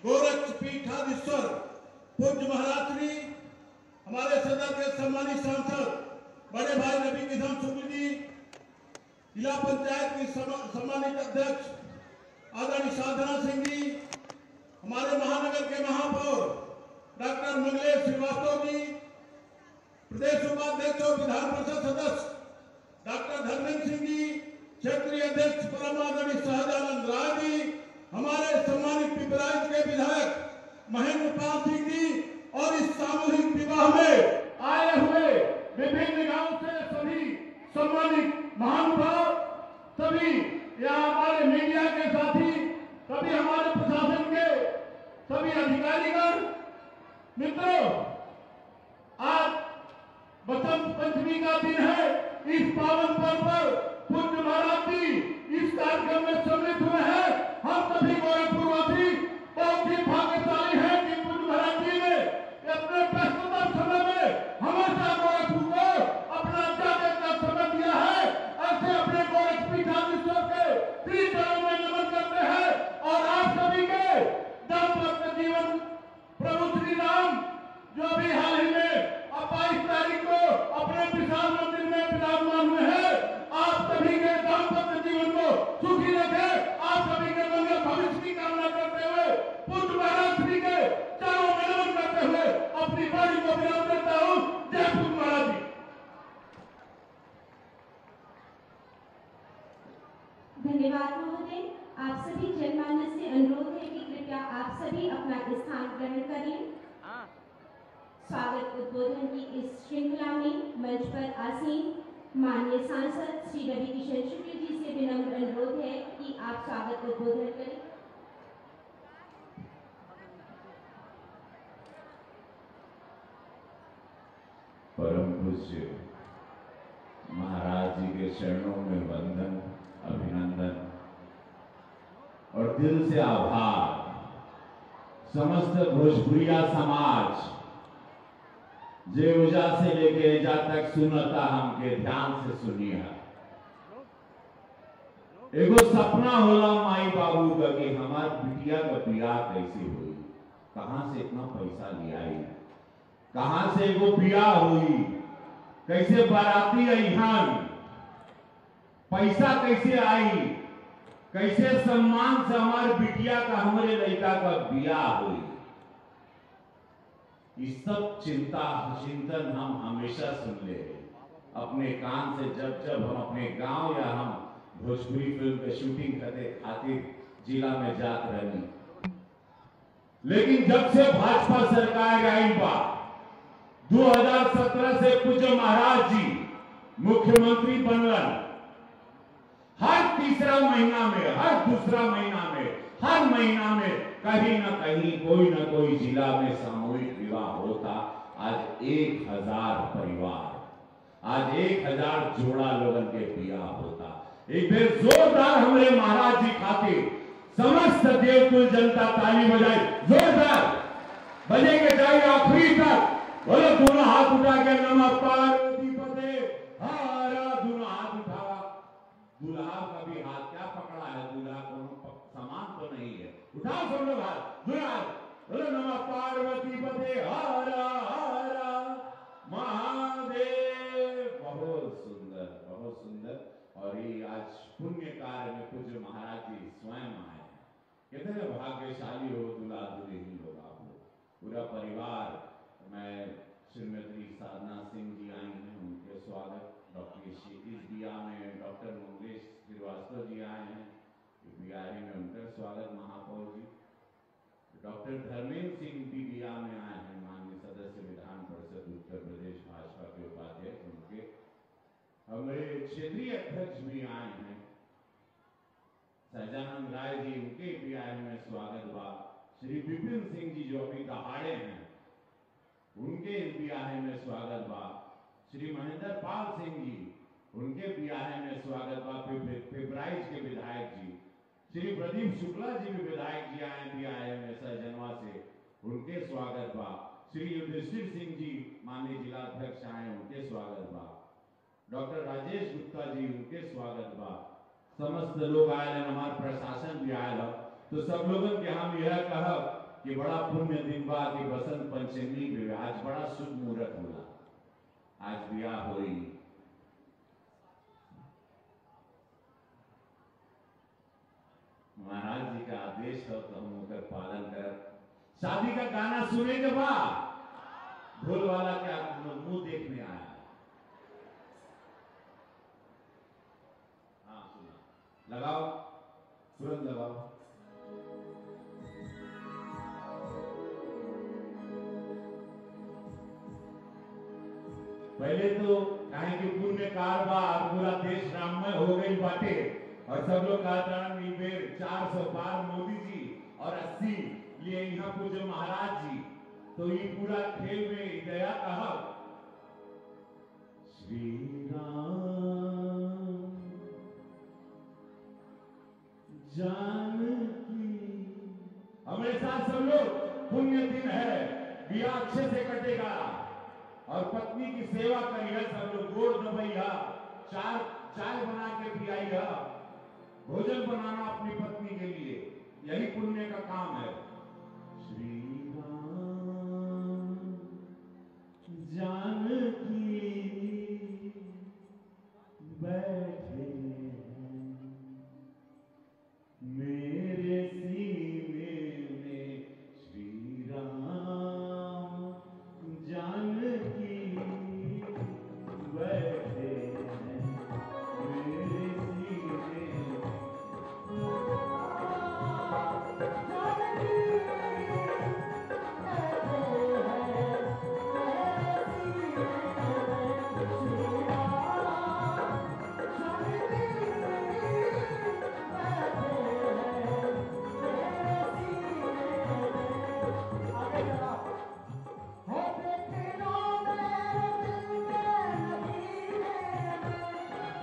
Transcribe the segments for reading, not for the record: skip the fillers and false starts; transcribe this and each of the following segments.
गोरक्षपीठाधीश्वर पूज्य महाराज श्री हमारे सदन के सम्मानित सांसद बड़े भाई नबी किशन शुक्ल जी, जिला पंचायत की सम्मानित अध्यक्ष आदरणीय साधना सिंह जी, हमारे महानगर के महापौर डॉक्टर मंगलेश श्रीवास्तव जी, प्रदेश उपाध्यक्ष और विधान परिषद सदस्य डॉक्टर धर्मेंद्र सिंह जी, क्षेत्रीय अध्यक्ष परम आदरणीय सहजानंद राय जी, हमारे सम्मानित पिपराइच के विधायक महेंद्र पाल सिंह जी और इस सामूहिक विवाह में आए हुए विभिन्न गांव से सभी सम्मानित महानुभाव, सभी यहाँ हमारे मीडिया के साथी, सभी हमारे प्रशासन के सभी अधिकारीगण, मित्रों, आज बसंत पंचमी का दिन है। इस पावन पर्व पर पूज्य महाराज जी इस कार्यक्रम में सम्मिलित हुए हैं। हम सभी गोरखपुरवासी बहुत ही भाग्यशाली हैं कि पूज्य महाराज जी ने अपने व्यस्ततम समय में हमेशा गोरखपुर को अपना ज्यादा समय दिया है। ऐसे अपने गोरखपीठाधीश्वर के श्री चरणों में नमन करते हैं और आप सभी के दाम्पत्य जीवन प्रभु श्री राम जो भी हाल ही में 22 तारीख को अपने विशाल मंदिर में विराजमान हुए हैं, आप सभी के दाम्पत्य जीवन को सुखी रखे, आप सभी के मंगल भविष्य की कामना करते हुए पूज्य महाराज श्री के चरणों में नमन करते हुए अपनी वाणी को विराम देता हूँ। जय पूज्य महाराज जी। धन्यवाद महोदय। आप सभी जनमानस से अनुरोध है कि कृपया आप सभी अपना स्थान ग्रहण करें। स्वागत उद्बोधन की इस श्रृंखला में मंच पर आसीन माननीय सांसद श्री रवि किशन शुक्ल जी से विनम्र अनुरोध है कि आप स्वागत उद्बोधन करें। परम पूज्य महाराज जी के चरणों में वंदन, अभिनंदन और दिल से आभार। समस्त भोजपुरिया समाज जे उजा से लेके एजा तक सुनता, हमके ध्यान से सुनिए। एगो सपना होला माई बाबू का कि हमार बिटिया का बियाह कैसे हुई, कहां से इतना पैसा लिया, कहां से एगो बियाह हुई, कैसे बाराती अइहन, पैसा कैसे आई, कैसे सम्मान से हमार बिटिया का हमारे लड़का का बियाह हुई। इस सब चिंतन हम हमेशा सुन ले अपने कान से, जब जब हम अपने गांव या हम भोजपुरी फिल्म के शूटिंग करते खातिर जिला में जात रही। लेकिन जब से भाजपा सरकार आई बा 2017 से पूज्य महाराज जी मुख्यमंत्री बनलन, हर तीसरा महीना में, हर दूसरा महीना में, हर महीना में कहीं ना कहीं कोई ना कोई जिला में सामूहिक विवाह होता। आज 1000 परिवार, आज 1000 जोड़ा लोगन के विवाह होता। एक बेर जोरदार हमारे महाराज जी खातिर समस्त देवकुल जनता ताली बजाई, जोरदार बजेंगे चाहिए आखिरी तक। बोलो दोनों हाथ उठा के नमः पार्वती पते हारा, दोनों हाथ उठावा। दूल्हा का भी हाथ क्या पकड़ा है, दूल्हा को समान तो नहीं है, उठाओ सब लोग हाथ, दूल्हा बोलो नमः पार्वती पते हारा हारा महादेव। बहुत सुंदर, बहुत सुंदर। और ये आज पुण्य कार्य में पूज्य महाराज जी स्वयं आए हैं। कितने भाग्यशाली हो दूल्हा दुल्हन लोग, आप लोग पूरा परिवार। मैं श्रीमती साधना सिंह जी आई हैं, उनके स्वागत। डॉक्टर इस बियाह में डॉक्टर मंगलेश श्रीवास्तव जी आए हैं, बियाही में उनका स्वागत। महापौर जी डॉक्टर धर्मेंद्र सिंह भी बियाह में आए हैं, माननीय सदस्य विधान परिषद उत्तर प्रदेश भाजपा के उपाध्यक्ष। उनके हमारे क्षेत्रीय अध्यक्ष भी आए हैं, सहजानंद राय जी, उनके बियाह में स्वागत बा। श्री विपिन सिंह जी जो अभी दहाड़े हैं, उनके ब्याह में स्वागत बा। श्री महेंद्र पाल सिंह जी, उनके ब्याह में स्वागत बा। पिपराइच के विधायक जी श्री प्रदीप शुक्ला जी भी विधायक जी आए ब्याह में सहजनवा से, उनके स्वागत बा। श्री युधिष्ठिर सिंह जी माननीय जिला अध्यक्ष आए, उनके स्वागत बा। डॉक्टर राजेश गुप्ता जी, उनके स्वागत बा। समस्त लोग आए हैं, हमारे प्रशासन भी आए, तो सब लोगों के हम यह कहब कि बड़ा पुण्य दिन बा कि बसंत पंचमी में आज बड़ा शुभ मुहूर्त होला, आज ब्याह हुई। महाराज जी का आदेश हो तो हम उनका पालन कर शादी का गाना सुने के बाद ढोल वाला क्या मुंह देखने आया। हाँ सुना, लगाओ तुरंत लगाओ। पहले तो कहे कि पुण्य कारबार पूरा देश राममय हो गई बाटे और सब लोग कहता 400 पार मोदी जी और 80 लिए यहाँ पूजे महाराज जी, तो ये पूरा खेल में गया कहा श्री राम जानकी। हमारे साथ सब लोग पुण्य दिन है, ब्याह अच्छे से कटेगा और पत्नी की सेवा करिए, सब लोग गोड़ दबैया, चाय बना के पियाइया, भोजन बनाना अपनी पत्नी के लिए, यही पुण्य का काम है। श्री राम जानकी बैठे मेरे सीने में, श्री राम जानकी बैठे मेरे सीने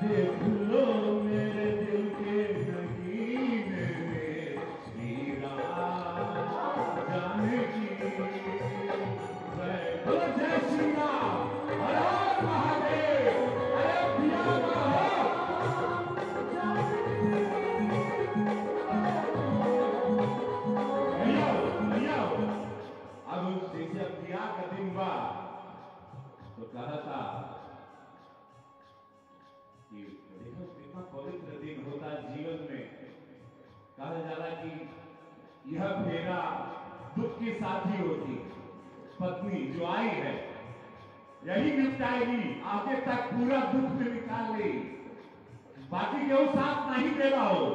देख लो मेरे दिल के नगीने में, श्री राम जानकी बैठो। जय श्री राम, हर हर महादेव, अयोध्या अब जैसे ब्याह का दिन बा तो कहा था देखो कितना पवित्र दिन होता है जीवन में। कहा जा रहा है कि यह फेरा दुख की साथी होती, पत्नी जो आई है यही निपटाएगी, आगे तक पूरा दुख में निकाल ले, बाकी केहू साथ नहीं दे रहा हो,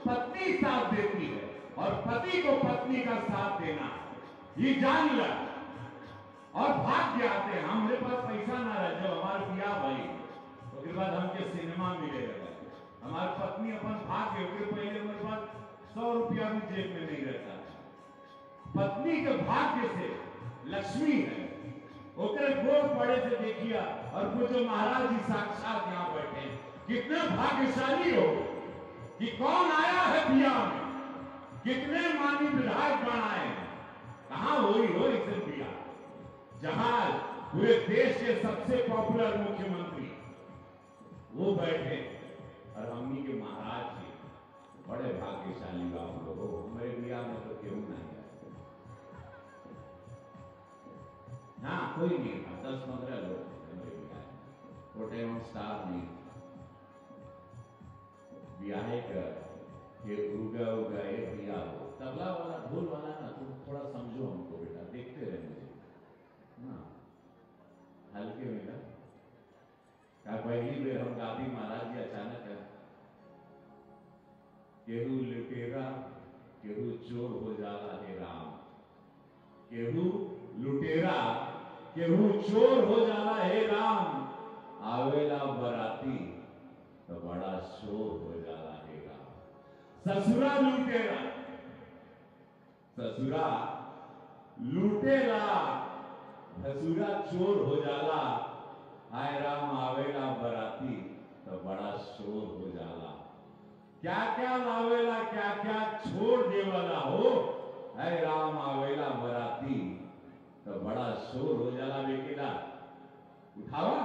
पत्नी साथ देती है और पति को पत्नी का साथ देना ये जान ल। और भाग्य आते हैं, हमारे पास पैसा ना रहे, जब हमारे ब्याह भाई उसके बाद हमके सिनेमा मिलेगा, हमारी पत्नी अपन भाग्य के पहले हमारे पास 100 रुपया भी जेब में नहीं रहता। पत्नी के भाग्य से लक्ष्मी है, ओकरे गोड़ पड़े से देखिया। और वो जो महाराज जी साक्षात यहाँ बैठे, कितने भाग्यशाली हो कि कौन आया है ब्याह में, कितने मानी विधायक बनाए हैं। कहां हुई हो इस ब्याह, जहां पूरे देश के सबसे पॉपुलर मुख्यमंत्री वो बैठे और हमनी के महाराज जी बड़े भाग्यशाली आप लोग हो। मेरे ब्याह में तो क्यों नहीं है, हाँ कोई नहीं था, 10-15 लोग मेरे ब्याह, छोटे एवं स्टार नहीं, ब्याह के उगा उगा एक ब्याह हो। तबला वाला ढोल वाला ना तुम थोड़ा समझो हमको बेटा, देखते रहे मुझे ना हल्के में ना। क्या पहली बेर हम गादी महाराज जी अचानक है, केहू लुटेरा केहू चोर हो जाला हे राम, केहू लुटेरा केहू चोर हो जाला हे राम, आवेला बराती तो बड़ा शोर हो जाला हे राम। ससुरा लुटेरा, ससुरा लुटेला, भसुरा चोर हो जाला, हाय राम आवेला बराती तो बड़ा शोर हो जाला। क्या क्या लावेला क्या क्या छोड़ देवाला हो, हाय राम आवेला बराती तो बड़ा शोर हो जाला। बेकेला उठावा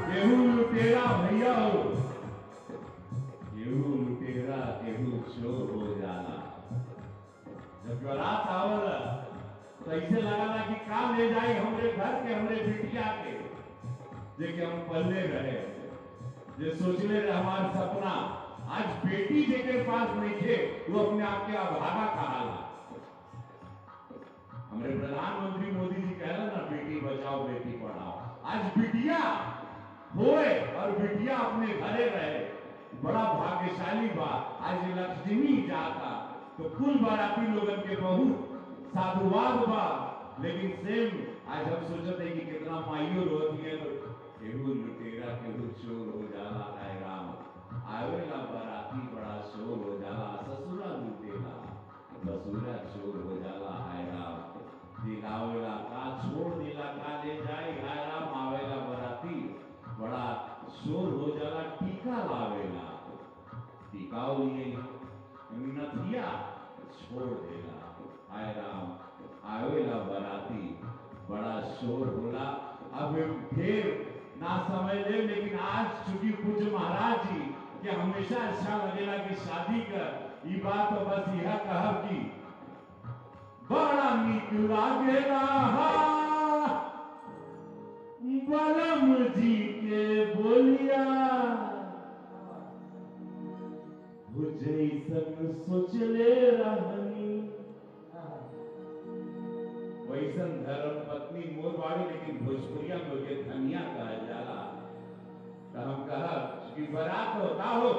केहू लुटेरा भैया हो, केहू तो ऐसे लगा कि काम ले जाए हमरे घर के हमरे बिटिया के जेके हम पल्ले रहे जे सोचले रहे हमार सपना आज बेटी जेके पास नहीं थे वो अपने आप के अभागा कहाला। हमारे प्रधानमंत्री मोदी जी कहला ना बेटी बचाओ बेटी पढ़ाओ, आज बिटिया होए और बिटिया अपने घरे रहे बड़ा भाग्यशाली बात। आज लक्ष्मी जाता तो कुल बाराती लोगन के बहुत साधुवाद बा, लेकिन सेम आज हम सोचते हैं कि कितना माइयो रोती है तो केहू लुटेरा केहू चोर हो जाला है राम, आवेला बाराती बड़ा शोर हो जाला, ससुरा लुटेला बसुरा चोर हो जाला है राम, दिलावेला का छोड़ दिला का ले जाए हाय राम, आवेला बाराती बड़ा शोर हो जाला, टीका लावेला टीकाओ लिए नथिया छोड़ देला हाय राम, आवेला बाराती बड़ा शोर होला। अब फिर ना समझ ले, लेकिन आज चूंकि पूज्य महाराज जी के हमेशा अच्छा लगेला कि शादी का ये बात तो बस यह कहब कि बड़ा नीक लागेला बलम जी के बोलिया, जैसन सोचले रहनी वैसन धर्म पत्नी मोर बाड़ी, लेकिन भोजपुरिया में के धनिया कहा जाला। तो हम कहा कि बारात होता हो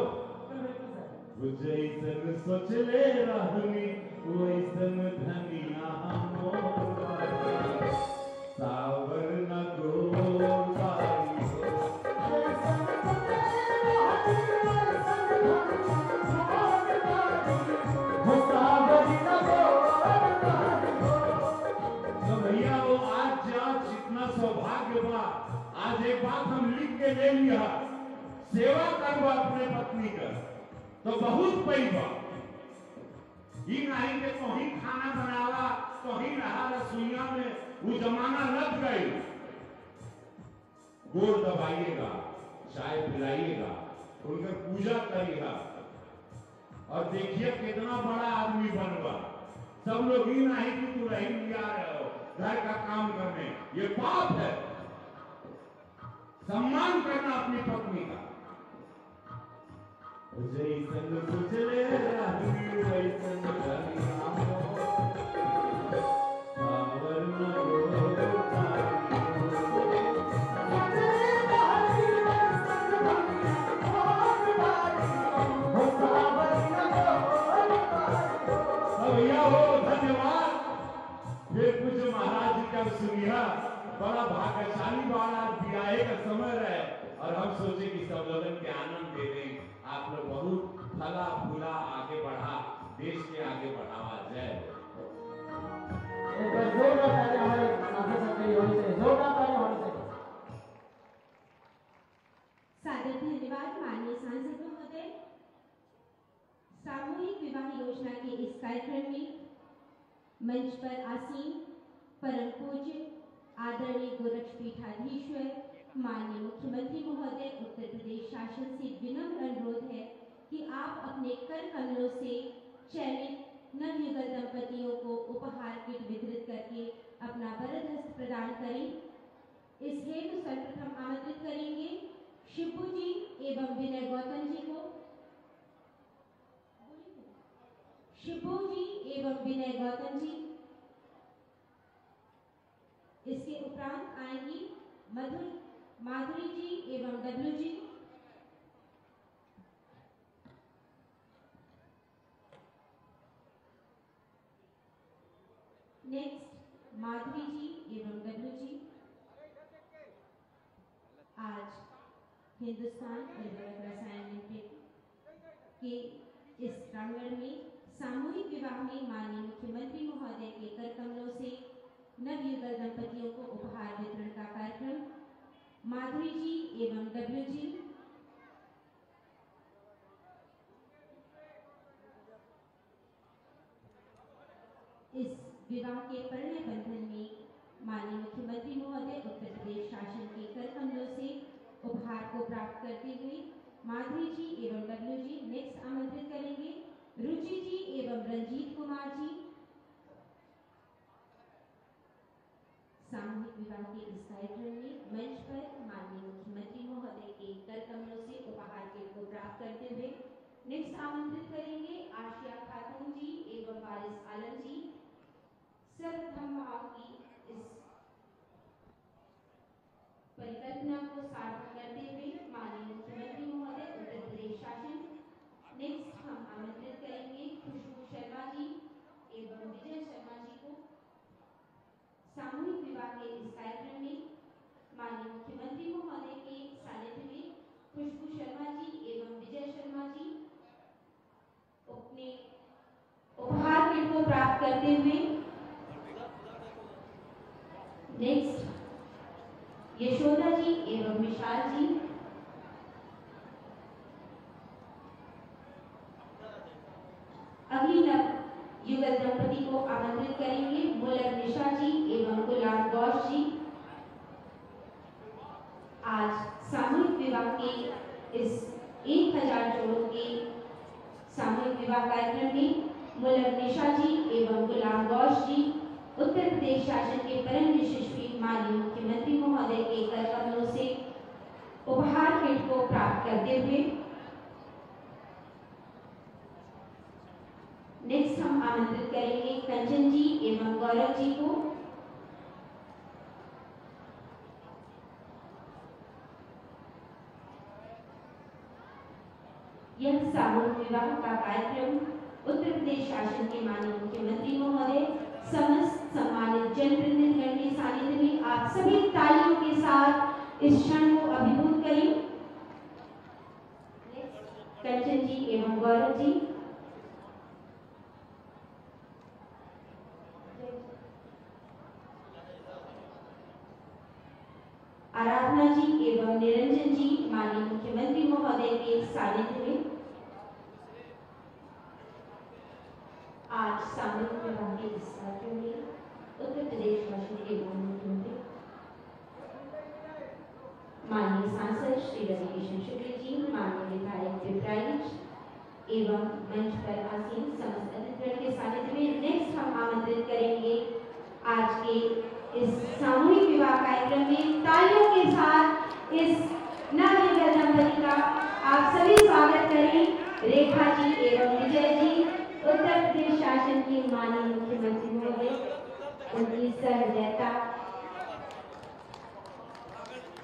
जैसन सोचले रहनी वैसन धनिया मोर, सावर न गोर सारी सौभाग्य बा। आज एक बात हम लिख के ले लिया, सेवा करवा अपने पत्नी का तो बहुत पैबा, ही नहीं के तो ही खाना बनावा तो ही रहा रसोईया में, वो जमाना लग गई। गोड़ दबाइएगा, चाय पिलाइएगा, उनका पूजा करिएगा और देखिए कितना बड़ा आदमी बनवा। सब लोग ही नहीं कि तू रही लिया रहे हो घर का काम करने, ये पाप है। सम्मान करना अपनी पत्नी का। जैसन सोचले रहनी वैसन धनिया मोर, सावर न गोर भैया हो। धन्यवाद। फिर कुछ महाराज जी का सुनिया बड़ा भाग्यशाली वाला ब्याह का समय रहे और हम सोचे कि सब लोगों के आनंद दे दें, आप लोग बहुत फला फूला आगे बढ़ा, देश के आगे बढ़ावा जाए। सादर धन्यवाद माननीय सांसद महोदय। सामूहिक विवाह योजना के इस कार्यक्रम में मंच पर आसीन परम पूज्य आदरणीय गोरक्षपीठाधीश्वर माननीय मुख्यमंत्री महोदय उत्तर प्रदेश शासन से विनम्र अनुरोध है कि आप अपने कर कमलों से चयनित नवयुगल दंपतियों को उपहार किट वितरित करके अपना वरद हस्त प्रदान करें। इस हेतु सर्वप्रथम आमंत्रित करेंगे शिबू जी एवं विनय गौतम जी को। शिबू जी एवं विनय गौतम जी। इसके उपरांत आएंगी माधुरी जी एवं डब्ल्यू जी। नेक्स्ट माधुरी जी एवं डब्ल्यू जी। आज हिंदुस्तान उर्वरक रसायन लिमिटेड के इस प्रांगण में सामूहिक विवाह में माननीय मुख्यमंत्री महोदय के कर कमलों से नवयुगल दंपतियों को उपहार वितरण का कार्यक्रम। माधुरी जी एवं डब्ल्यू जी। इस विवाह के परिणय बंधन में माननीय मुख्यमंत्री महोदय उत्तर प्रदेश शासन के कर कमलों से उपहार को प्राप्त करते हुए माधुरी जी एवं डब्ल्यू जी। नेक्स्ट आमंत्रित करेंगे रुचि जी एवं रंजीत कुमार जी। करते हुए नेक्स्ट आमंत्रित करेंगे आशिया खातून जी एवं वारिस आलम जी सर्वधर्म भाव की इस परिकल्पना को सार्थक करते हुए माननीय मुख्यमंत्री महोदय उत्तर प्रदेश शासन। नेक्स्ट हम आमंत्रित करेंगे खुशबू शर्मा जी एवं विजय शर्मा जी को सामूहिक विवाह के इस कार्यक्रम में माननीय मुख्यमंत्री महोदय के सानिध्य में खुशबू शर्मा जी एवं विजय शर्मा जी अपने उपहार किट को प्राप्त करते हुए नेक्स्ट यशोदा जी एवं विशाल जी अगली नव युगल दंपति को आमंत्रित करेंगे मुलक निशा जी एवं गुलाम गौश जी। आज सामूहिक विवाह के इस 1000 जोड़ों के सामूहिक विवाह कार्यक्रम में मुलक निशा जी एवं गुलाम गौश जी उत्तर प्रदेश शासन के परम यशस्वी माननीय मुख्यमंत्री महोदय के कर कमलों से उपहार किट को प्राप्त करते हुए नेक्स्ट हम आमंत्रित करेंगे कंचन जी एवं गौरव जी को यह सामूहिक विवाह का कार्यक्रम उत्तर प्रदेश शासन के माननीय मुख्यमंत्री महोदय समस्त सम्मानित जनप्रतिनिधिगण के सानिध्य में आप सभी तालियों के साथ इस क्षण को अभिभूत करें। कंचन जी एवं गौरव जी आराधना जी एवं निरंजन जी माननीय मुख्यमंत्री महोदय के सानिध्य में आज सामूहिक विवाह के इस कार्यक्रम में उत्तर प्रदेश शासन के माननीय मुख्यमंत्री माननीय सांसद श्री रविकिशन शुक्ल जी माननीय विधायक पिपराइच एवं मंच पर आसीन समस्त अतिथिगण के सानिध्य में नेक्स्ट हम आमंत्रित करेंगे आज के इस सामूहिक विवाह कार्यक्रम में तालियों के साथ इस नवयुगल दंपति का आप सभी स्वागत करें। रेखा जी एवं विजय जी उत्तर प्रदेश शासन के माननीय मुख्यमंत्री महोदय उनकी सहृदयता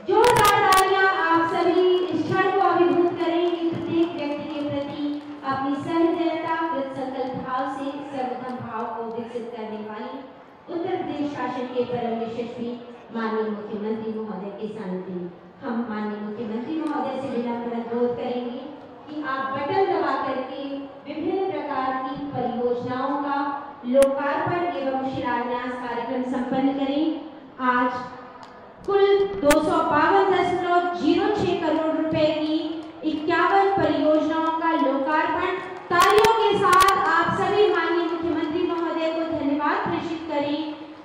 जोरदार तालियां आप सभी इस क्षण को अभिभूत करेंगे। प्रत्येक व्यक्ति के प्रति अपनी सहृदयता कृतसंकल्प भाव से सर्वधर्म भाव को विकसित करने वाली उत्तर प्रदेश शासन के परम यशस्वी माननीय मुख्यमंत्री महोदय के सानिध्य में हम माननीय मुख्यमंत्री महोदय से विनम्र अनुरोध करेंगे कि आप बटन दबा करके विभिन्न प्रकार की परियोजनाओं का लोकार्पण एवं शिलान्यास कार्यक्रम संपन्न करें। आज कुल 252.06 करोड़ रुपए की 51 परियोजनाओं का लोकार्पण। तालियों के साथ आप सभी माननीय मुख्यमंत्री महोदय को धन्यवाद प्रेषित करें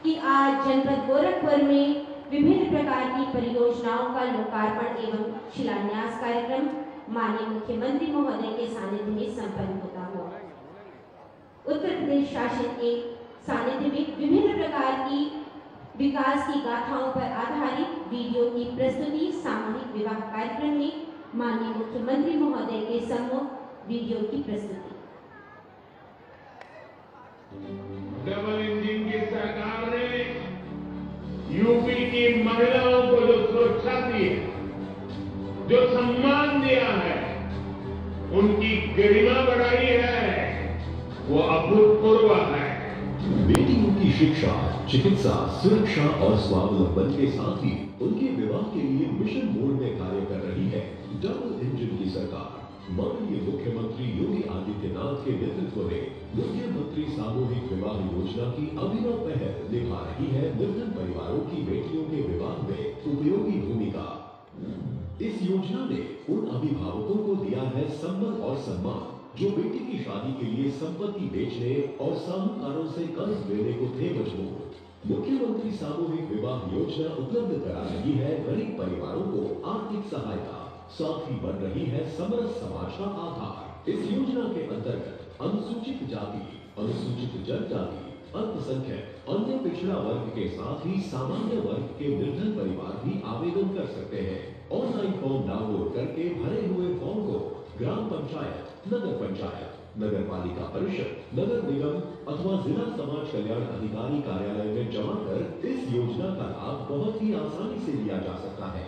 कि आज जनपद गोरखपुर में विभिन्न प्रकार की परियोजनाओं का लोकार्पण एवं शिलान्यास कार्यक्रम माननीय मुख्यमंत्री महोदय के सानिध्य में संपन्न होता हुआ उत्तर प्रदेश शासन के सानिध्य में विभिन्न प्रकार की विकास की गाथाओं पर आधारित वीडियो की प्रस्तुति सामूहिक विवाह कार्यक्रम में माननीय मुख्यमंत्री महोदय के सम्मुख वीडियो की प्रस्तुति। डबल इंजन की सरकार ने यूपी की महिलाओं को जो सुरक्षा दी है, जो सम्मान दिया है, उनकी गरिमा बढ़ाई है, वो अभूतपूर्व है। बेटियों की शिक्षा, चिकित्सा, सुरक्षा और स्वावलंबन के साथ ही उनके विवाह के लिए मिशन मोड में कार्य कर रही है डबल इंजन की सरकार। माननीय मुख्यमंत्री योगी आदित्यनाथ के नेतृत्व में मुख्यमंत्री सामूहिक विवाह योजना की अभिनव पहल निभा रही है निर्धन परिवारों की बेटियों के विवाह में उपयोगी भूमिका। इस योजना ने उन अभिभावकों को दिया है सम्मान और सम्मान जो बेटी की शादी के लिए संपत्ति बेचने और साहूकारों से कर्ज लेने को थे मजबूर। मुख्यमंत्री सामूहिक विवाह योजना उपलब्ध करा रही है गरीब परिवारों को आर्थिक सहायता, साथ ही बन रही है समरस समाज का आधार। इस योजना के अंतर्गत अनुसूचित जाति, अनुसूचित जनजाति, अल्पसंख्यक, अन्य पिछड़ा वर्ग के साथ ही सामान्य वर्ग के निर्धन परिवार भी आवेदन कर सकते हैं। ऑनलाइन फॉर्म डाउनलोड करके भरे हुए फॉर्म को ग्राम पंचायत, नगर पंचायत, नगर पालिका परिषद, नगर निगम अथवा जिला समाज कल्याण अधिकारी कार्यालय में जमा कर इस योजना का लाभ बहुत ही आसानी से लिया जा सकता है।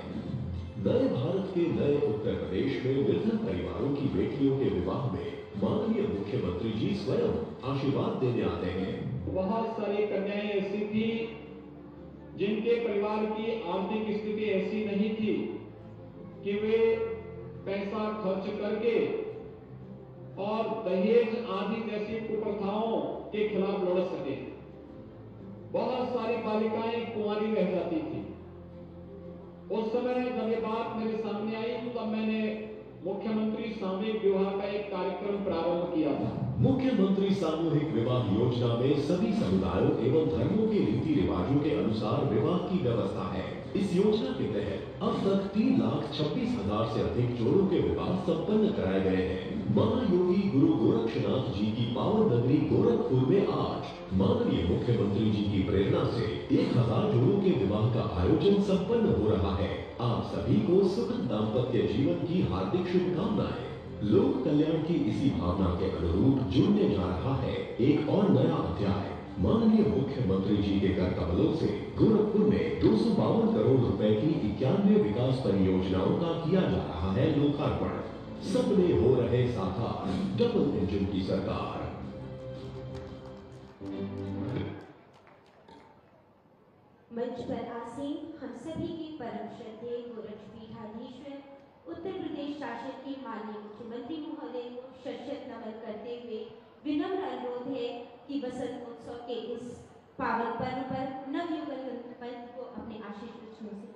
नए भारत के नए उत्तर प्रदेश में निर्धन परिवारों की बेटियों के विवाह में माननीय मुख्यमंत्री जी स्वयं आशीर्वाद देने आते हैं। बहुत सारी कन्याएं ऐसी थी जिनके परिवार की आर्थिक स्थिति ऐसी नहीं थी कि वे पैसा खर्च करके और दहेज आदि जैसी कुप्रथाओं के खिलाफ लड़ सके। बहुत सारी बालिकाएं कुंवारी रह जाती थी। उस समय जब ये बात मेरे सामने आई तब मैंने मुख्यमंत्री सामूहिक विवाह का एक कार्यक्रम प्रारंभ किया था। मुख्यमंत्री सामूहिक विवाह योजना में सभी समुदायों एवं धर्मों के रीति रिवाजों के अनुसार विवाह की व्यवस्था है। इस योजना के तहत अब तक 3,26,000 से अधिक जोड़ों के विवाह संपन्न कराए गए हैं। महायोगी गुरु गोरक्षनाथ जी की पावन नगरी गोरखपुर में आज माननीय मुख्यमंत्री जी की प्रेरणा से 1,000 जोड़ों के विवाह का आयोजन संपन्न हो रहा है। आप सभी को सुखद दाम्पत्य जीवन की हार्दिक शुभकामनाएं। लोक कल्याण की इसी भावना के अनुरूप जुड़ने जा रहा है एक और नया अध्याय। माननीय मुख्यमंत्री जी के कर कमलों से गोरखपुर में 252 करोड़ रुपए की 91 विकास परियोजनाओं का किया जा रहा है लोकार्पण। सपने हो रहे साकार, डबल इंजन की सरकार। मंच पर आसीन हम सभी के परम श्रद्धेय गोरक्षपीठाधीश्वर उत्तर प्रदेश शासन के माननीय मुख्यमंत्री महोदय को शत नमन करते हुए विनम्र अनुरोध है कि बसंत उत्सव के इस पावन पर्व पर नवयुगल पंथ को अपने आशीष वचनों से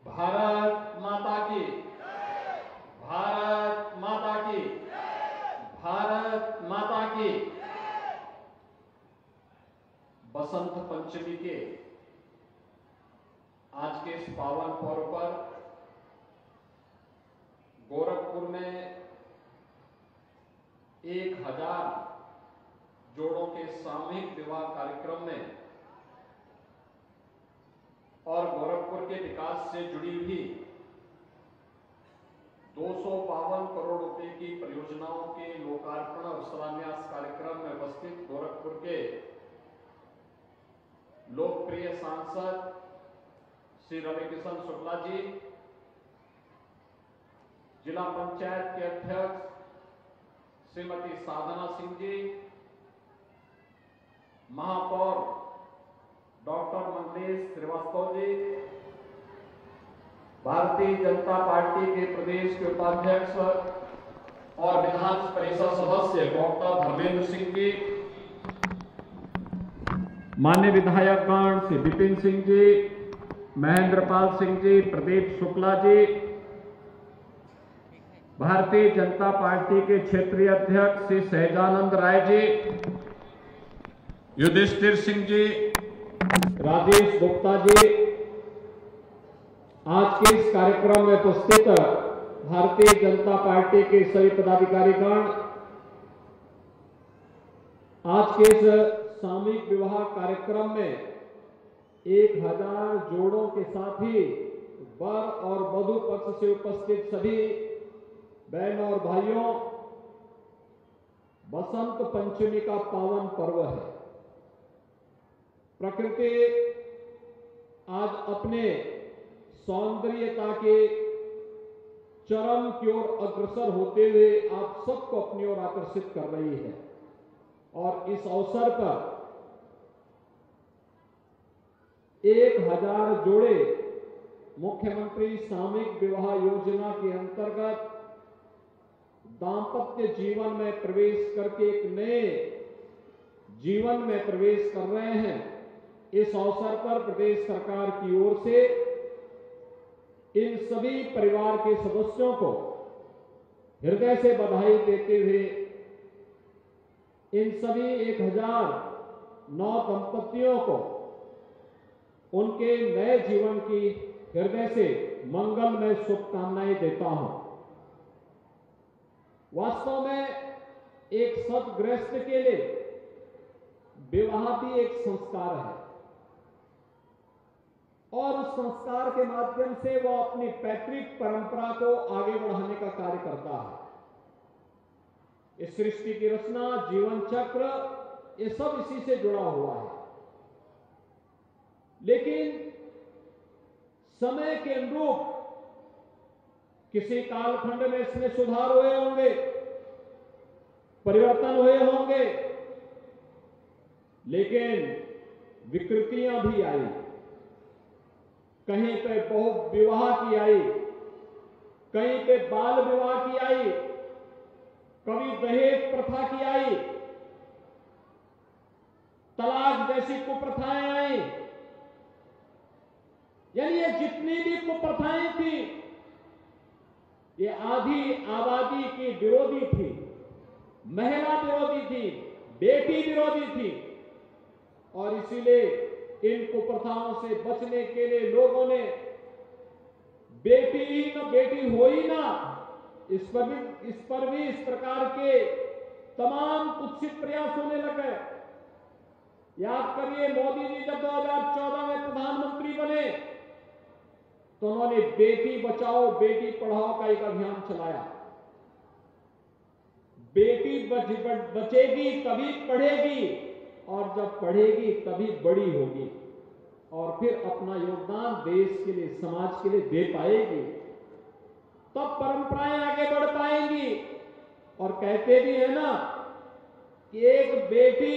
भारत माता की, भारत माता की, भारत माता की। बसंत पंचमी के आज के इस पावन पर्व पर गोरखपुर में 1,000 जोड़ों के सामूहिक विवाह कार्यक्रम में और गोरखपुर के विकास से जुड़ी हुई 252 करोड़ रुपए की परियोजनाओं के लोकार्पण और शिलान्यास कार्यक्रम में उपस्थित गोरखपुर के लोकप्रिय सांसद श्री रविकिशन शुक्ला जी, जिला पंचायत के अध्यक्ष श्रीमती साधना सिंह जी, महापौर डॉक्टर मंगलेश श्रीवास्तव जी, भारतीय जनता पार्टी के प्रदेश के उपाध्यक्ष और विधान परिषद सदस्य डॉक्टर धर्मेंद्र सिंह जी, मान्य विधायकगण श्री विपिन सिंह जी, महेंद्रपाल सिंह जी, प्रदीप शुक्ला जी, भारतीय जनता पार्टी के क्षेत्रीय अध्यक्ष श्री सहजानंद राय जी, युधिष्ठिर सिंह जी, राजेश गुप्ता जी, आज के इस कार्यक्रम में उपस्थित भारतीय जनता पार्टी के सभी पदाधिकारीगण, आज के इस सामूहिक विवाह कार्यक्रम में 1,000 जोड़ों के साथ ही वर और वधू पक्ष से उपस्थित सभी बहनों और भाइयों, बसंत पंचमी का पावन पर्व है। प्रकृति आज अपने सौंदर्यता के चरम की ओर अग्रसर होते हुए आप सबको अपनी ओर आकर्षित कर रही है और इस अवसर पर 1,000 जोड़े मुख्यमंत्री सामूहिक विवाह योजना के अंतर्गत दाम्पत्य जीवन में प्रवेश करके एक नए जीवन में प्रवेश कर रहे हैं। इस अवसर पर प्रदेश सरकार की ओर से इन सभी परिवार के सदस्यों को हृदय से बधाई देते हुए इन सभी 1,009 दंपतियों को उनके नए जीवन की हृदय से मंगलमय शुभकामनाएं देता हूं। वास्तव में एक सदगृहस्थ के लिए विवाह भी एक संस्कार है। और उस संस्कार के माध्यम से वो अपनी पैतृक परंपरा को आगे बढ़ाने का कार्य करता है। इस सृष्टि की रचना, जीवन चक्र, ये सब इसी से जुड़ा हुआ है। लेकिन समय के अनुरूप किसी कालखंड में इसमें सुधार हुए होंगे, परिवर्तन हुए होंगे, लेकिन विकृतियां भी आई। कहीं पे बहु विवाह की आई, कहीं पे बाल विवाह की आई, कभी दहेज प्रथा की आई, तलाक जैसी कुप्रथाएं आई। यानी ये जितनी भी कुप्रथाएं थी, ये आधी आबादी की विरोधी थी, महिला विरोधी थी, बेटी विरोधी थी। और इसीलिए इन कुप्रथाओं से बचने के लिए लोगों ने बेटी ही न बेटी हो ही ना, इस पर भी इस प्रकार के तमाम कुत्सित प्रयास होने लगे। याद करिए, मोदी जी जब 2014 में प्रधानमंत्री बने तो उन्होंने बेटी बचाओ बेटी पढ़ाओ का एक अभियान चलाया। बेटी बचेगी तभी पढ़ेगी, और जब पढ़ेगी तभी बड़ी होगी, और फिर अपना योगदान देश के लिए, समाज के लिए दे पाएगी। तब परंपराएं आगे बढ़ पाएंगी। और कहते भी है ना कि एक बेटी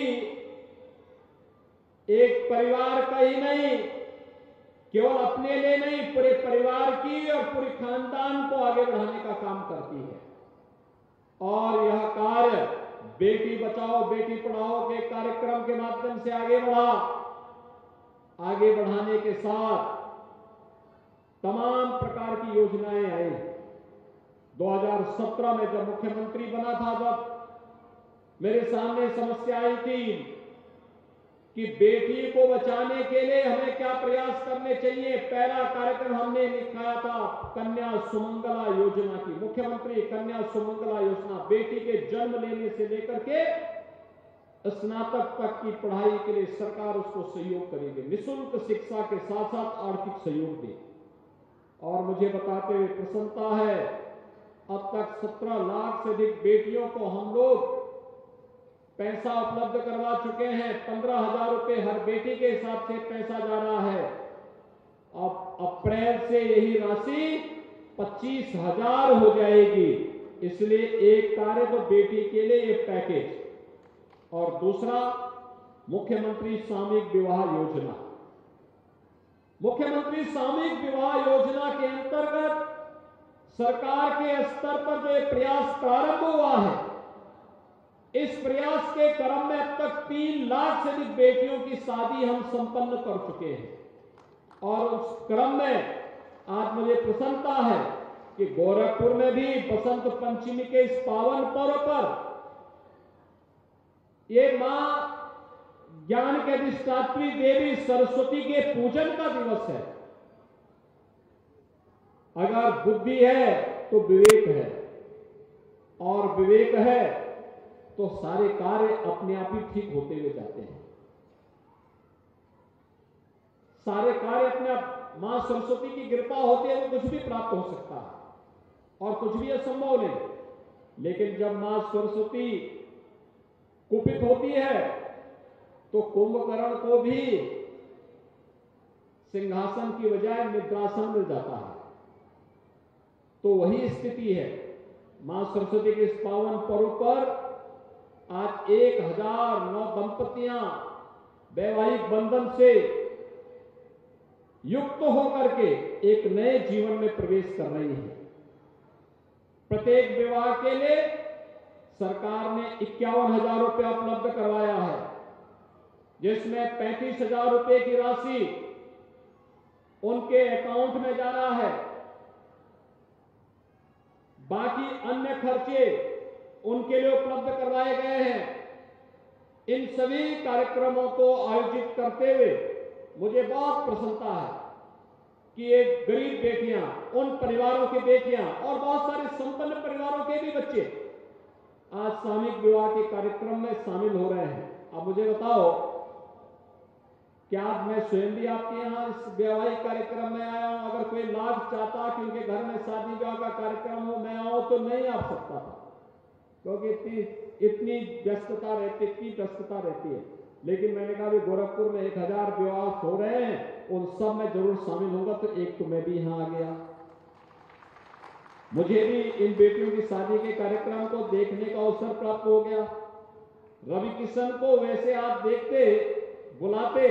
एक परिवार का ही नहीं, केवल अपने लिए नहीं, पूरे परिवार की और पूरे खानदान को आगे बढ़ाने का काम करती है। और यह कार्य बेटी बचाओ बेटी पढ़ाओ के कार्यक्रम के माध्यम से आगे बढ़ा। आगे बढ़ाने के साथ तमाम प्रकार की योजनाएं आई। 2017 में जब मुख्यमंत्री बना था, जब मेरे सामने समस्या आई थी कि बेटी को बचाने के लिए हमें क्या प्रयास करने चाहिए, पहला कार्यक्रम हमने लिखाया था कन्या सुमंगला योजना की। मुख्यमंत्री कन्या सुमंगला योजना, बेटी के जन्म लेने से लेकर के स्नातक तक की पढ़ाई के लिए सरकार उसको सहयोग करेगी, निःशुल्क शिक्षा के साथ साथ आर्थिक सहयोग दे। और मुझे बताते हुए प्रसन्नता है, अब तक 17 लाख से अधिक बेटियों को हम लोग पैसा उपलब्ध करवा चुके हैं। 15,000 रुपए हर बेटी के हिसाब से पैसा जा रहा है। अब अप्रैल से यही राशि 25,000 हो जाएगी। इसलिए एक कार्य तो बेटी के लिए ये पैकेज, और दूसरा मुख्यमंत्री सामूहिक विवाह योजना। मुख्यमंत्री सामूहिक विवाह योजना के अंतर्गत सरकार के स्तर पर जो ये प्रयास प्रारंभ हुआ है, इस प्रयास के क्रम में अब तक 3 लाख से अधिक बेटियों की शादी हम संपन्न कर चुके हैं। और उस क्रम में आज मुझे प्रसन्नता है कि गोरखपुर में भी बसंत पंचमी के इस पावन पर्व पर ये मां ज्ञान के अधिष्ठात्री देवी सरस्वती के पूजन का दिवस है। अगर बुद्धि है तो विवेक है, और विवेक है तो सारे कार्य अपने आप ही ठीक होते हुए जाते हैं। सारे कार्य अपने आप, मां सरस्वती की कृपा होती है तो कुछ भी प्राप्त हो सकता है और कुछ भी असंभव नहीं। लेकिन जब मां सरस्वती कुपित होती है तो कुंभकर्ण को भी सिंहासन की बजाय निद्रासन मिल जाता है। तो वही स्थिति है। मां सरस्वती के इस पावन पर्व पर आज 1009 दंपतियां वैवाहिक बंधन से युक्त होकर के एक नए जीवन में प्रवेश कर रही है। प्रत्येक विवाह के लिए सरकार ने 51,000 रुपया उपलब्ध करवाया है, जिसमें 35,000 रुपए की राशि उनके अकाउंट में जा रहा है। बाकी अन्य खर्चे उनके लिए उपलब्ध करवाए गए हैं। इन सभी कार्यक्रमों को आयोजित करते हुए मुझे बहुत प्रसन्नता है कि एक गरीब बेटियां, उन परिवारों की बेटियां और बहुत सारे संपन्न परिवारों के भी बच्चे आज सामूहिक विवाह के कार्यक्रम में शामिल हो रहे हैं। अब मुझे बताओ, क्या मैं स्वयं भी आपके यहाँ इस वैवाहिक कार्यक्रम में आया हूँ? अगर कोई लाभ चाहता कि उनके घर में शादी ब्याह का कार्यक्रम हो, मैं आऊँ तो नहीं आ सकता था, क्योंकि इतनी व्यस्तता रहती है। लेकिन मैंने कहा भी गोरखपुर में 1000 विवाह हो रहे हैं, उन सब में जरूर शामिल होगा, तो एक तो मैं भी यहाँ आ गया। मुझे भी इन बेटियों की शादी के कार्यक्रम को देखने का अवसर प्राप्त हो गया। रवि किशन को वैसे आप देखते बुलाते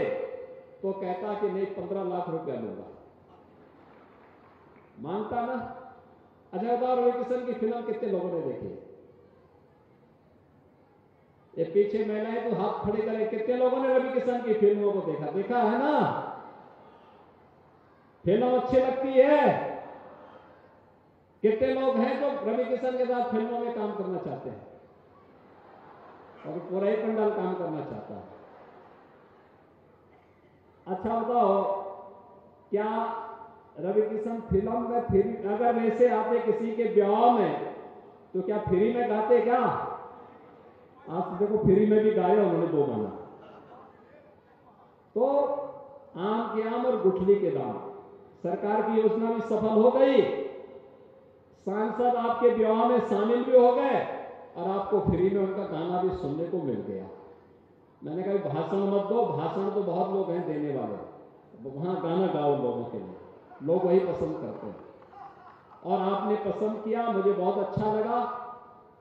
तो कहता कि नहीं 15 लाख रुपया लूंगा, मानता ना। अच्छा बताओ, रवि किशन की फिल्म कितने लोगों ने देखी? ये पीछे महिलाएं तो हाथ खड़े करें, कितने लोगों ने रवि किशन की फिल्मों को देखा है ना? फिल्म अच्छी लगती है? कितने लोग हैं जो रवि किशन के साथ फिल्मों में काम करना चाहते हैं? और पूरा ही पंडाल काम करना चाहता है। अच्छा बताओ, क्या रवि किशन फिल्म में फ्री, अगर वैसे आते किसी के ब्याह में तो क्या फ्री में गाते क्या? आज तो देखो फ्री में भी गाया उन्होंने 2 गाना। तो आम के आम और गुठली के दाम, सरकार की योजना भी सफल हो गई, सांसद आपके विवाह में शामिल भी हो गए और आपको फ्री में उनका गाना भी सुनने को मिल गया। मैंने कहा भाषण मत दो, भाषण तो बहुत लोग हैं देने वाले, वहां गाना गाओ लोगों के लिए, लोग वही पसंद करते हैं। और आपने पसंद किया, मुझे बहुत अच्छा लगा।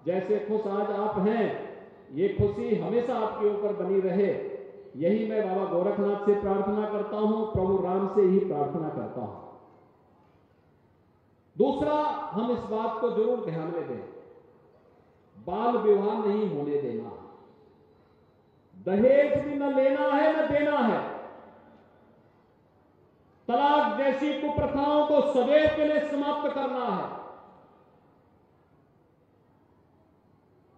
जैसे खुश आज आप हैं, ये खुशी हमेशा आपके ऊपर बनी रहे, यही मैं बाबा गोरखनाथ से प्रार्थना करता हूं, प्रभु राम से ही प्रार्थना करता हूं। दूसरा, हम इस बात को जरूर ध्यान में दें, बाल विवाह नहीं होने देना, दहेज भी न लेना है न देना है, तलाक जैसी कुप्रथाओं को सदैव के लिए समाप्त करना है,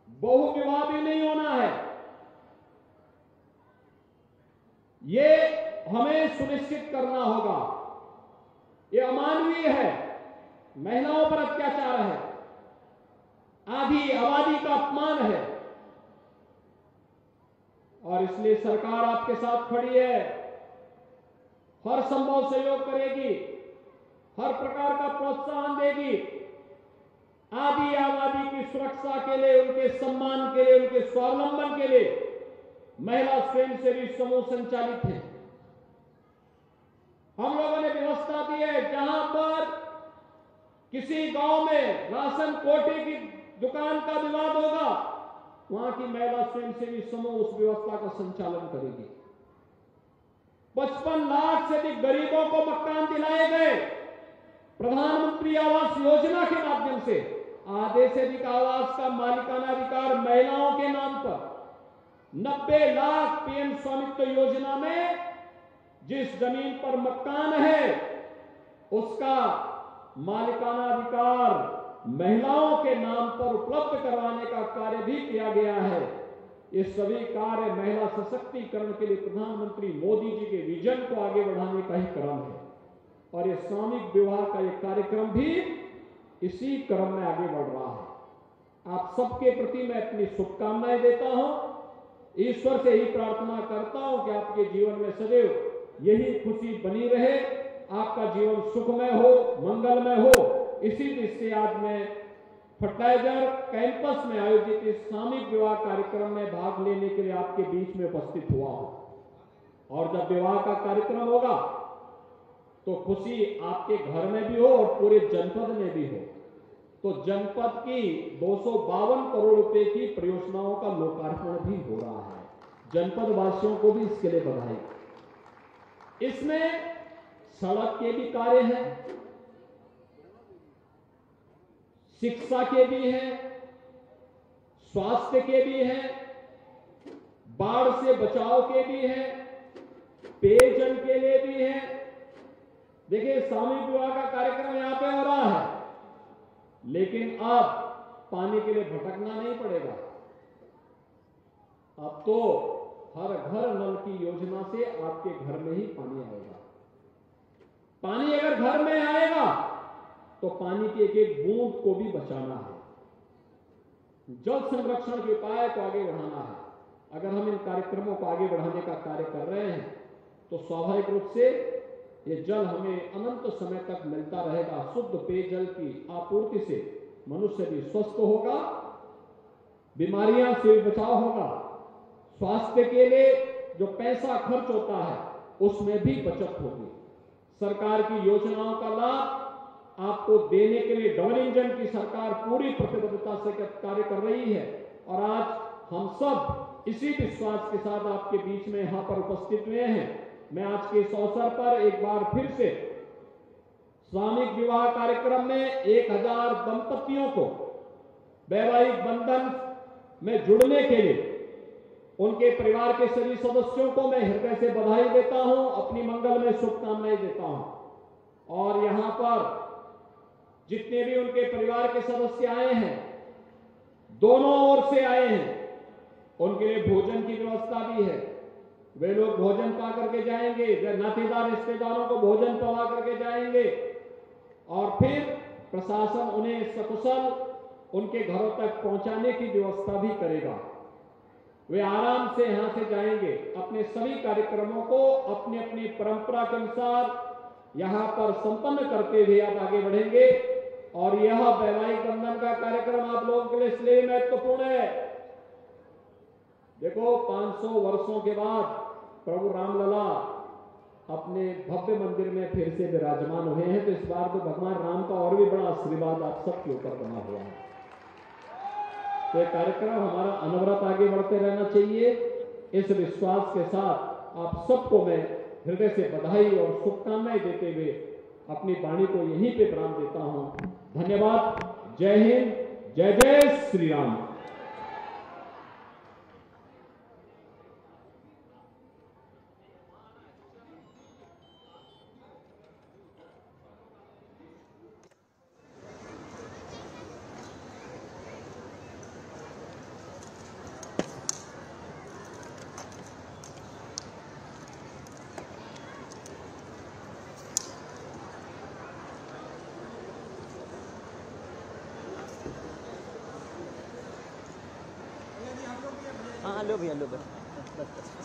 बहु विवाह भी नहीं होना है। ये हमें सुनिश्चित करना होगा। ये अमानवीय है, महिलाओं पर अत्याचार है, आधी आबादी का अपमान है, और इसलिए सरकार आपके साथ खड़ी है, हर संभव सहयोग करेगी, हर प्रकार का प्रोत्साहन देगी। आदि आबादी की सुरक्षा के लिए, उनके सम्मान के लिए, उनके स्वावलंबन के लिए महिला स्वयंसेवी समूह संचालित है। हम लोगों ने व्यवस्था दी है, जहां पर किसी गांव में राशन कोटे की दुकान का विवाद होगा, वहां की महिला स्वयंसेवी समूह उस व्यवस्था का संचालन करेगी। 55 लाख से अधिक गरीबों को मकान दिलाए गए। प्रधानमंत्री आवास योजना के माध्यम से आधे से अधिक आवास का मालिकाना अधिकार महिलाओं के नाम पर। 90 लाख पीएम स्वामित्व योजना में जिस जमीन पर मकान है उसका मालिकाना अधिकार महिलाओं के नाम पर उपलब्ध करवाने का कार्य भी किया गया है। ये सभी कार्य महिला सशक्तिकरण के लिए प्रधानमंत्री मोदी जी के विजन को आगे बढ़ाने का ही क्रम है, और ये सामूहिक विवाह का ये कार्यक्रम भी इसी क्रम में आगे बढ़ रहा है। आप सबके प्रति मैं अपनी शुभकामनाएं देता हूं, ईश्वर से ही प्रार्थना करता हूं कि आपके जीवन में सदैव यही खुशी बनी रहे, आपका जीवन सुखमय हो, मंगलमय हो। इसी दृष्टि से आज मैं फर्टिलाइजर कैंपस में आयोजित इस सामूहिक विवाह कार्यक्रम में भाग लेने के लिए आपके बीच में उपस्थित हुआ हूं। और जब विवाह का कार्यक्रम होगा तो खुशी आपके घर में भी हो और पूरे जनपद में भी हो। तो जनपद की 252 करोड़ रुपए की परियोजनाओं का लोकार्पण भी हो रहा है। जनपद वासियों को भी इसके लिए बधाई। इसमें सड़क के भी कार्य हैं, शिक्षा के भी हैं, स्वास्थ्य के भी हैं, बाढ़ से बचाव के भी हैं, पेयजल के लिए भी हैं। देखिए सामूहिक विवाह का कार्यक्रम यहां पे हो रहा है, लेकिन अब पानी के लिए भटकना नहीं पड़ेगा। अब तो हर घर नल की योजना से आपके घर में ही पानी आएगा। पानी अगर घर में आएगा तो पानी की एक एक बूंद को भी बचाना है। जल संरक्षण के उपाय को आगे बढ़ाना है। अगर हम इन कार्यक्रमों को आगे बढ़ाने का कार्य कर रहे हैं तो स्वाभाविक रूप से ये जल हमें अनंत समय तक मिलता रहेगा। शुद्ध पेयजल की आपूर्ति से मनुष्य भी स्वस्थ होगा, बीमारियां से बचाव होगा, स्वास्थ्य के लिए जो पैसा खर्च होता है उसमें भी बचत होगी। सरकार की योजनाओं का लाभ आपको देने के लिए डबल इंजन की सरकार पूरी प्रतिबद्धता से कार्य कर रही है और आज हम सब इसी विश्वास के साथ आपके बीच में यहां पर उपस्थित हुए हैं। मैं आज के इस अवसर पर एक बार फिर से सामूहिक विवाह कार्यक्रम में 1000 दंपतियों को वैवाहिक बंधन में जुड़ने के लिए उनके परिवार के सभी सदस्यों को मैं हृदय से बधाई देता हूं, अपनी मंगल में शुभकामनाएं देता हूं। और यहां पर जितने भी उनके परिवार के सदस्य आए हैं, दोनों ओर से आए हैं, उनके लिए भोजन की व्यवस्था भी है। वे लोग भोजन पा करके जाएंगे, नातेदार रिश्तेदारों को भोजन पवा करके जाएंगे और फिर प्रशासन उन्हें सकुशल उनके घरों तक पहुंचाने की व्यवस्था भी करेगा। वे आराम से यहां से जाएंगे, अपने सभी कार्यक्रमों को अपनी अपनी परंपरा के अनुसार यहां पर संपन्न करते हुए आप आगे बढ़ेंगे। और यह वैवाहिक बंधन का कार्यक्रम आप लोगों के लिए इसलिए महत्वपूर्ण है। देखो 500 वर्षों के बाद प्रभु रामलला अपने भव्य मंदिर में फिर से विराजमान हुए हैं, तो इस बार तो भगवान राम का और भी बड़ा आशीर्वाद आप सबके ऊपर बना हुआ है। तो यह कार्यक्रम हमारा अनवरत आगे बढ़ते रहना चाहिए। इस विश्वास के साथ आप सबको मैं हृदय से बधाई और शुभकामनाएं देते हुए अपनी वाणी को यहीं पे विराम देता हूं। धन्यवाद। जय हिंद, जय जय श्री राम। हाँ लो भैया लो बस।